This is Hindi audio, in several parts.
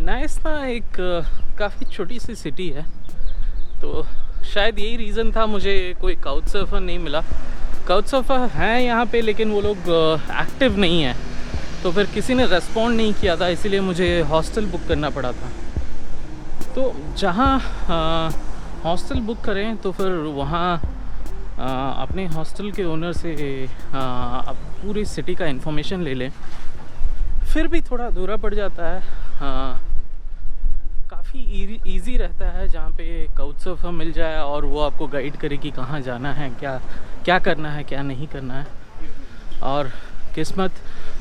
नाइस ना एक काफ़ी छोटी सी सिटी है, तो शायद यही रीज़न था मुझे कोई काउच सर्फर नहीं मिला। काउच सर्फर हैं यहाँ पे लेकिन वो लोग एक्टिव नहीं है, तो फिर किसी ने रेस्पॉन्ड नहीं किया था, इसीलिए मुझे हॉस्टल बुक करना पड़ा था। तो जहाँ हॉस्टल बुक करें तो फिर वहाँ अपने हॉस्टल के ओनर से पूरी सिटी का इन्फॉर्मेशन ले लें, फिर भी थोड़ा अधूरा पड़ जाता है। काफ़ी इजी रहता है जहाँ पे काउच सर्फर मिल जाए और वो आपको गाइड करे कि कहाँ जाना है, क्या करना है, क्या नहीं करना है। और किस्मत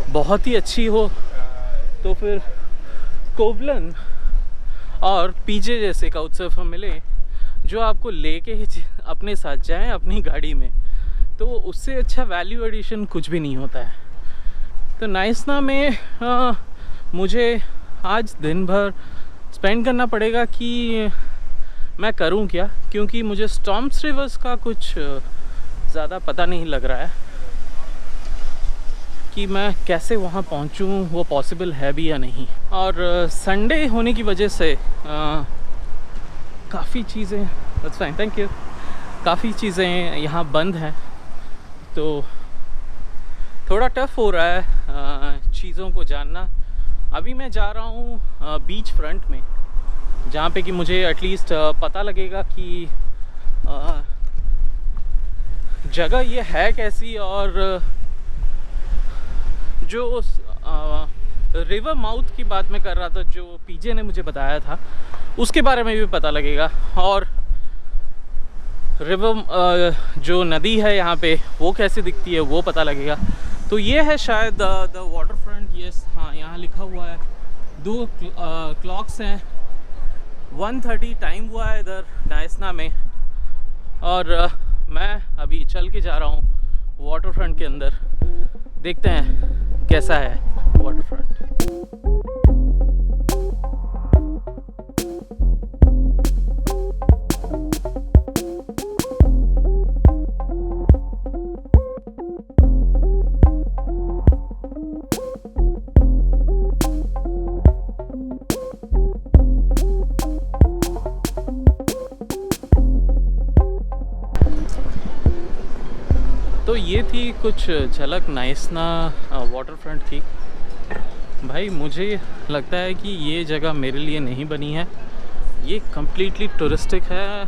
बहुत ही अच्छी हो तो फिर कोवलन और पीजे जैसे काउच सर्फर मिले जो आपको लेके अपने साथ जाएं अपनी गाड़ी में, तो उससे अच्छा वैल्यू एडिशन कुछ भी नहीं होता है। तो नाइसना में मुझे आज दिन भर स्पेंड करना पड़ेगा कि मैं करूं क्या, क्योंकि मुझे स्टॉर्म्स रिवर्स का कुछ ज़्यादा पता नहीं लग रहा है कि मैं कैसे वहां पहुंचूं, वो पॉसिबल है भी या नहीं। और संडे होने की वजह से काफ़ी चीज़ें दैट्स फाइन थैंक यू काफ़ी चीज़ें यहाँ बंद हैं, तो थोड़ा टफ हो रहा है चीज़ों को जानना। अभी मैं जा रहा हूँ बीच फ्रंट में, जहाँ पे कि मुझे एटलीस्ट पता लगेगा कि जगह ये है कैसी, और जो रिवर माउथ की बात मैं कर रहा था जो पीजे ने मुझे बताया था, उसके बारे में भी पता लगेगा। और रिवर जो नदी है यहाँ पे वो कैसे दिखती है वो पता लगेगा। तो ये है शायद द वाटर फ्रंट। यस, हाँ, यहाँ लिखा हुआ है। 2 क्लॉक्स हैं, 1:30 टाइम हुआ है इधर नाइसना में, और मैं अभी चल के जा रहा हूँ वाटर फ्रंट के अंदर। देखते हैं कैसा है वाटर फ्रंट। तो ये थी कुछ झलक नाइसना वाटर फ्रंट की। भाई मुझे लगता है कि ये जगह मेरे लिए नहीं बनी है, ये कम्प्लीटली टूरिस्टिक है।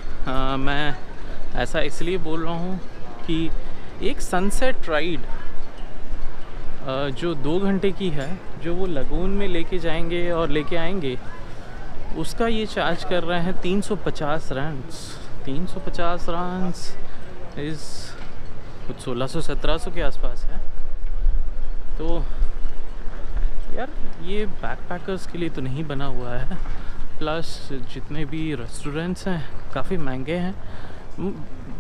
मैं ऐसा इसलिए बोल रहा हूँ कि एक सनसेट राइड जो 2 घंटे की है, जो वो लगून में लेके जाएंगे और लेके आएंगे, उसका ये चार्ज कर रहे हैं 350 रन्स। 350 रन्स इज़ कुछ 1600-1700 के आसपास है। तो यार ये बैकपैकर्स के लिए तो नहीं बना हुआ है। प्लस जितने भी रेस्टोरेंट्स हैं काफ़ी महंगे हैं।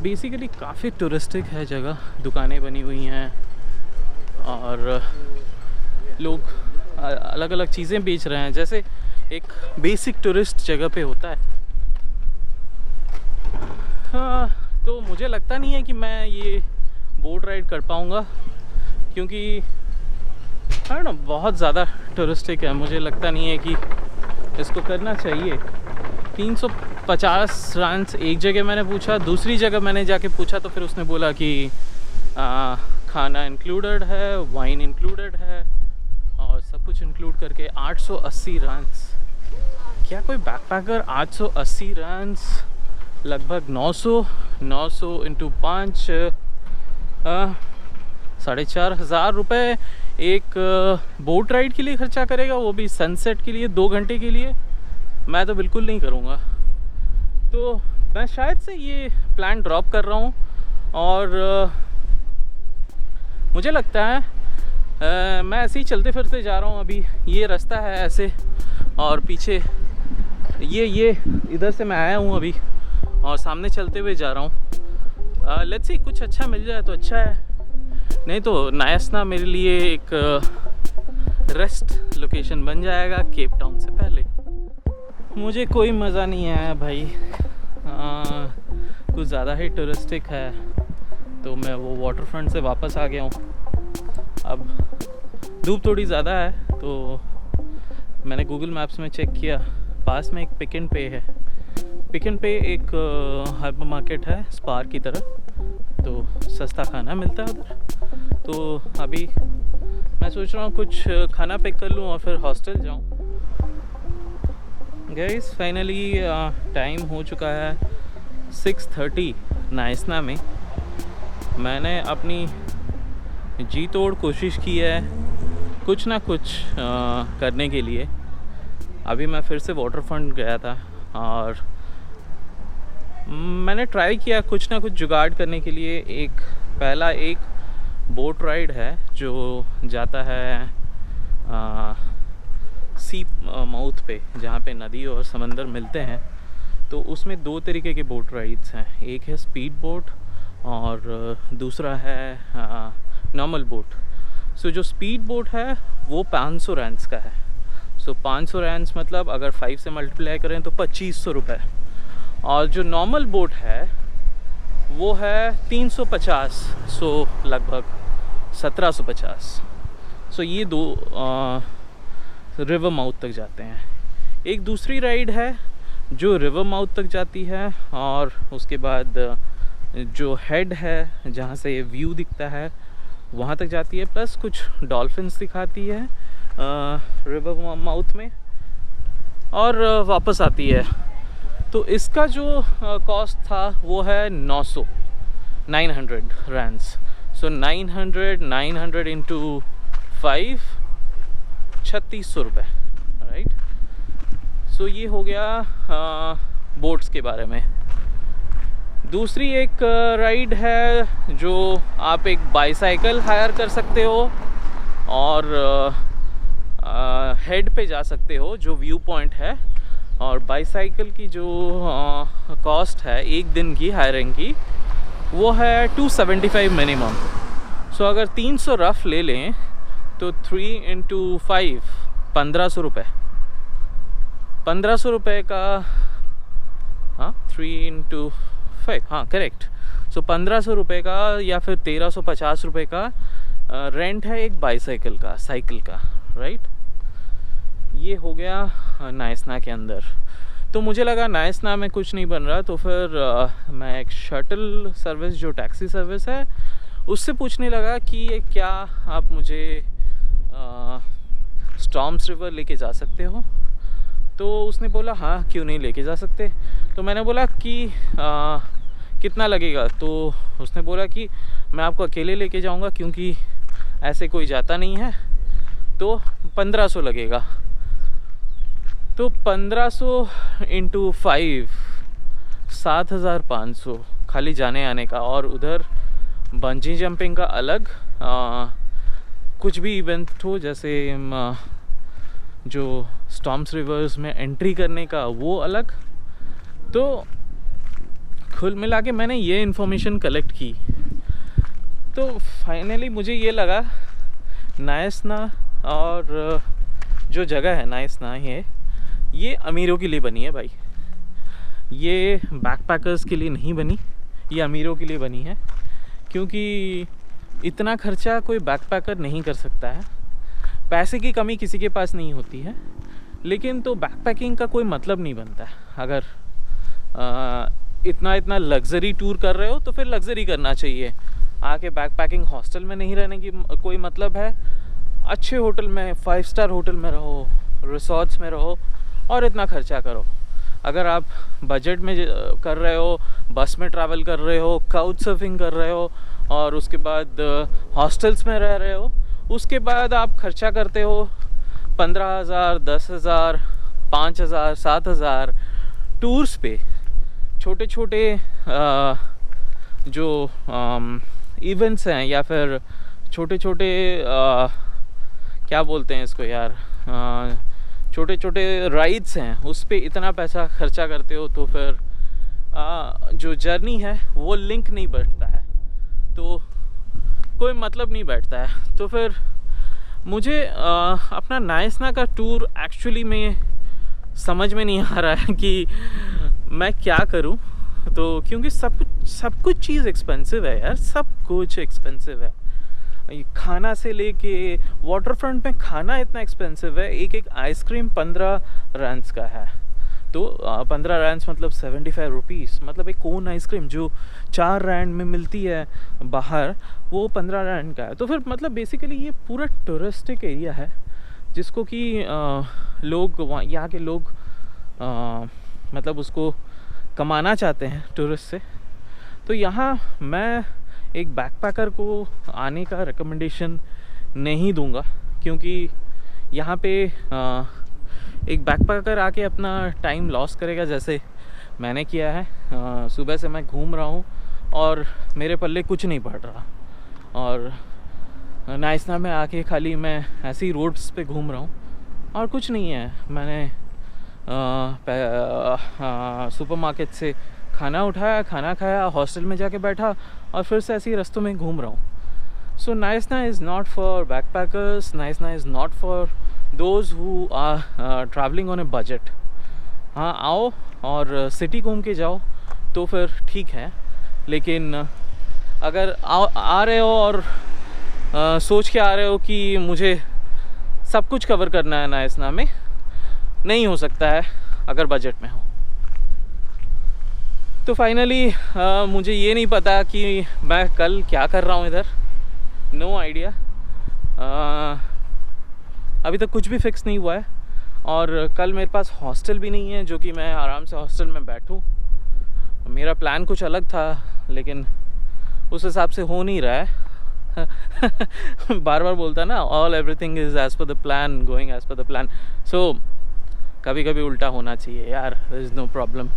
बेसिकली काफ़ी टूरिस्टिक है जगह, दुकानें बनी हुई हैं और लोग अलग अलग चीज़ें बेच रहे हैं, जैसे एक बेसिक टूरिस्ट जगह पे होता है। हाँ, तो मुझे लगता नहीं है कि मैं ये बोट राइड कर पाऊँगा, क्योंकि है ना बहुत ज़्यादा टूरिस्टिक है। मुझे लगता नहीं है कि इसको करना चाहिए। 350 रन्स एक जगह मैंने पूछा, दूसरी जगह मैंने जाके पूछा तो फिर उसने बोला कि खाना इंक्लूडेड है, वाइन इंक्लूडेड है और सब कुछ इंक्लूड करके 880 रन्स। क्या कोई बैकपैकर 880 रन्स, लगभग 900 इंटू 5 4,500 रुपये एक बोट राइड के लिए ख़र्चा करेगा, वो भी सनसेट के लिए 2 घंटे के लिए? मैं तो बिल्कुल नहीं करूँगा। तो मैं शायद से ये प्लान ड्रॉप कर रहा हूँ। और मुझे लगता है मैं ऐसे ही चलते फिरते जा रहा हूँ। अभी ये रास्ता है ऐसे, और पीछे ये इधर से मैं आया हूँ अभी, और सामने चलते हुए जा रहा हूँ। लेट्स सी, कुछ अच्छा मिल जाए तो अच्छा है, नहीं तो नाइसना मेरे लिए एक रेस्ट लोकेशन बन जाएगा केप टाउन से पहले। मुझे कोई मज़ा नहीं आया भाई, कुछ ज़्यादा ही टूरिस्टिक है, तो मैं वो वाटर फ्रंट से वापस आ गया हूँ। अब धूप थोड़ी ज़्यादा है तो मैंने गूगल मैप्स में चेक किया, पास में एक पिक एंड पे है। पिक एंड पे एक हाइपर मार्केट है स्पार की तरह, तो सस्ता खाना मिलता है उधर। तो अभी मैं सोच रहा हूँ कुछ खाना पिक कर लूँ और फिर हॉस्टल जाऊँ। गाइस फाइनली टाइम हो चुका है 6:30 नाइसना में। मैंने अपनी जी तोड़ कोशिश की है कुछ ना कुछ करने के लिए। अभी मैं फिर से वाटर फ्रंट गया था और मैंने ट्राई किया कुछ ना कुछ जुगाड़ करने के लिए। पहला एक बोट राइड है जो जाता है सी माउथ पे, जहाँ पे नदी और समंदर मिलते हैं। तो उसमें 2 तरीके के बोट राइड्स हैं, एक है स्पीड बोट और दूसरा है नॉर्मल बोट। सो जो स्पीड बोट है वो 500 रैंड्स का है। सो 500 रैंड्स मतलब अगर 5 से मल्टीप्लाई करें तो 2500 रुपये। और जो नॉर्मल बोट है वो है 350, सो लगभग 1750। सो ये 2 रिवर माउथ तक जाते हैं। एक दूसरी राइड है जो रिवर माउथ तक जाती है और उसके बाद जो हेड है जहाँ से व्यू दिखता है वहाँ तक जाती है, प्लस कुछ डॉल्फिन्स दिखाती है रिवर माउथ में और वापस आती है। तो इसका जो कॉस्ट था वो है 900 रैंड्स। सो 900 इंटू 5 3600 रुपये, राइट। सो ये हो गया बोट्स के बारे में। दूसरी एक राइड है जो आप एक बाईसाइकिल हायर कर सकते हो और हेड पे जा सकते हो जो व्यू पॉइंट है। और बाईसाइकिल की जो कॉस्ट है एक दिन की हायरिंग की वो है 275 मिनिमम। सो अगर 300 रफ ले लें तो 3 इंटू 5 1500 रुपये। 1500 रुपये का, हाँ 3 इंटू 5, हाँ करेक्ट। सो 1500 रुपये का या फिर 1350 रुपये का रेंट है एक बाईसाइकिल का, साइकिल का, राइट। ये हो गया नाइसना के अंदर। तो मुझे लगा नाइसना में कुछ नहीं बन रहा, तो फिर मैं एक शटल सर्विस जो टैक्सी सर्विस है उससे पूछने लगा कि क्या आप मुझे स्टॉर्म्स रिवर लेके जा सकते हो। तो उसने बोला हाँ क्यों नहीं लेके जा सकते। तो मैंने बोला कि कितना लगेगा। तो उसने बोला कि मैं आपको अकेले लेके जाऊंगा क्योंकि ऐसे कोई जाता नहीं है, तो 1500 लगेगा। तो 1500 इंटू 5 7500 खाली जाने आने का। और उधर बंजी जंपिंग का अलग, कुछ भी इवेंट हो जैसे जो स्टॉर्म्स रिवर्स में एंट्री करने का वो अलग। तो कुल मिला के मैंने ये इन्फॉर्मेशन कलेक्ट की। तो फाइनली मुझे ये लगा नाइसना और जो जगह है नाइसना ये अमीरों के लिए बनी है भाई। ये बैकपैकर्स के लिए नहीं बनी, ये अमीरों के लिए बनी है। क्योंकि इतना खर्चा कोई बैकपैकर नहीं कर सकता है। पैसे की कमी किसी के पास नहीं होती है, लेकिन तो बैकपैकिंग का कोई मतलब नहीं बनता है। अगर इतना लग्जरी टूर कर रहे हो तो फिर लग्जरी करना चाहिए। आके बैकपैकिंग हॉस्टल में नहीं रहने की कोई मतलब है। अच्छे होटल में, 5 स्टार होटल में रहो, रिसॉर्ट्स में रहो और इतना खर्चा करो। अगर आप बजट में कर रहे हो, बस में ट्रैवल कर रहे हो, काउच सर्फिंग कर रहे हो और उसके बाद हॉस्टल्स में रह रहे हो, उसके बाद आप खर्चा करते हो 15,000, 10,000, 5,000, 7,000 टूर्स पे। छोटे छोटे जो इवेंट्स हैं या फिर छोटे छोटे क्या बोलते हैं इसको यार, छोटे छोटे राइड्स हैं, उस पे इतना पैसा खर्चा करते हो तो फिर जो जर्नी है वो लिंक नहीं बैठता है, तो कोई मतलब नहीं बैठता है। तो फिर मुझे अपना नाइसना का टूर एक्चुअली में समझ में नहीं आ रहा है कि मैं क्या करूं। तो क्योंकि सब कुछ चीज़ एक्सपेंसिव है यार, सब कुछ एक्सपेंसिव है। खाना से लेके वाटर फ्रंट में खाना इतना एक्सपेंसिव है। एक आइसक्रीम 15 रैंड्स का है, तो 15 रैंड्स मतलब 75 रुपीज़, मतलब एक कोन आइसक्रीम जो 4 रैंड में मिलती है बाहर, वो 15 रैंड का है। तो फिर मतलब बेसिकली ये पूरा टूरिस्टिक एरिया है जिसको कि लोग यहाँ के लोग मतलब उसको कमाना चाहते हैं टूरिस्ट से। तो यहाँ मैं एक बैकपैकर को आने का रिकमेंडेशन नहीं दूंगा, क्योंकि यहाँ पे एक बैकपैकर आके अपना टाइम लॉस करेगा जैसे मैंने किया है। सुबह से मैं घूम रहा हूँ और मेरे पल्ले कुछ नहीं पड़ रहा, और नाइसना में आके खाली मैं ऐसे ही रोड्स पे घूम रहा हूँ और कुछ नहीं है। मैंने सुपरमार्केट से खाना उठाया, खाना खाया, हॉस्टल में जाके बैठा और फिर से ऐसे ही रास्तों में घूम रहा हूँ। So Knysna is not for backpackers, Knysna is not for those who are travelling on a budget. हाँ, आओ और सिटी घूम के जाओ तो फिर ठीक है, लेकिन अगर आ रहे हो और सोच के आ रहे हो कि मुझे सब कुछ कवर करना है नाइसना में, नहीं हो सकता है अगर बजट में हो। तो फाइनली मुझे ये नहीं पता कि मैं कल क्या कर रहा हूँ इधर, नो आइडिया। अभी तक कुछ भी फिक्स नहीं हुआ है, और कल मेरे पास हॉस्टल भी नहीं है जो कि मैं आराम से हॉस्टल में बैठूँ। मेरा प्लान कुछ अलग था लेकिन उस हिसाब से हो नहीं रहा है। बार बार बोलता ना, all everything is as per the plan, going as per the plan. So कभी कभी उल्टा होना चाहिए यार, देयर इज़ नो प्रॉब्लम।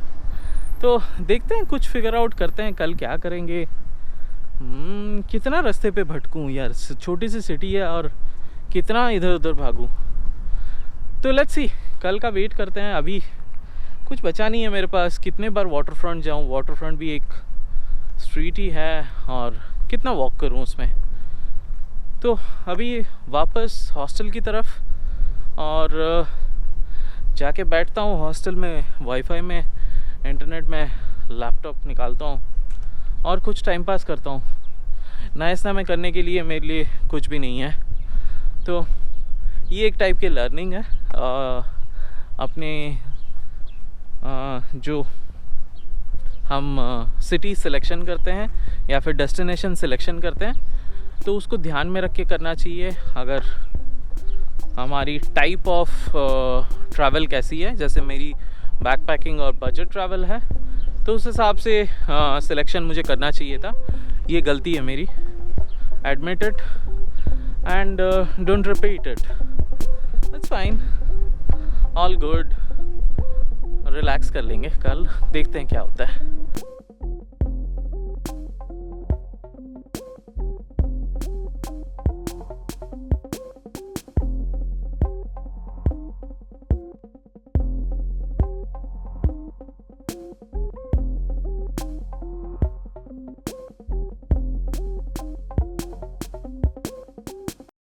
तो देखते हैं, कुछ फिगर आउट करते हैं कल क्या करेंगे। कितना रास्ते पे भटकूं यार, छोटी सी सिटी है और कितना इधर उधर भागूं। तो लेट्स सी, कल का वेट करते हैं। अभी कुछ बचा नहीं है मेरे पास, कितने बार वाटर फ्रंट जाऊँ, वाटर फ्रंट भी एक स्ट्रीट ही है और कितना वॉक करूँ उसमें। तो अभी वापस हॉस्टल की तरफ, और जाके बैठता हूँ हॉस्टल में, वाईफाई में, इंटरनेट में लैपटॉप निकालता हूँ और कुछ टाइम पास करता हूँ। नाइसना में करने के लिए मेरे लिए कुछ भी नहीं है। तो ये एक टाइप की लर्निंग है। अपने जो हम सिटी सिलेक्शन करते हैं या फिर डेस्टिनेशन सिलेक्शन करते हैं, तो उसको ध्यान में रख के करना चाहिए। अगर हमारी टाइप ऑफ ट्रैवल कैसी है, जैसे मेरी बैकपैकिंग और बजट ट्रैवल है, तो उस हिसाब से सिलेक्शन मुझे करना चाहिए था। ये गलती है मेरी, admit it and don't repeat it. It's fine, all good, relax कर लेंगे, कल देखते हैं क्या होता है।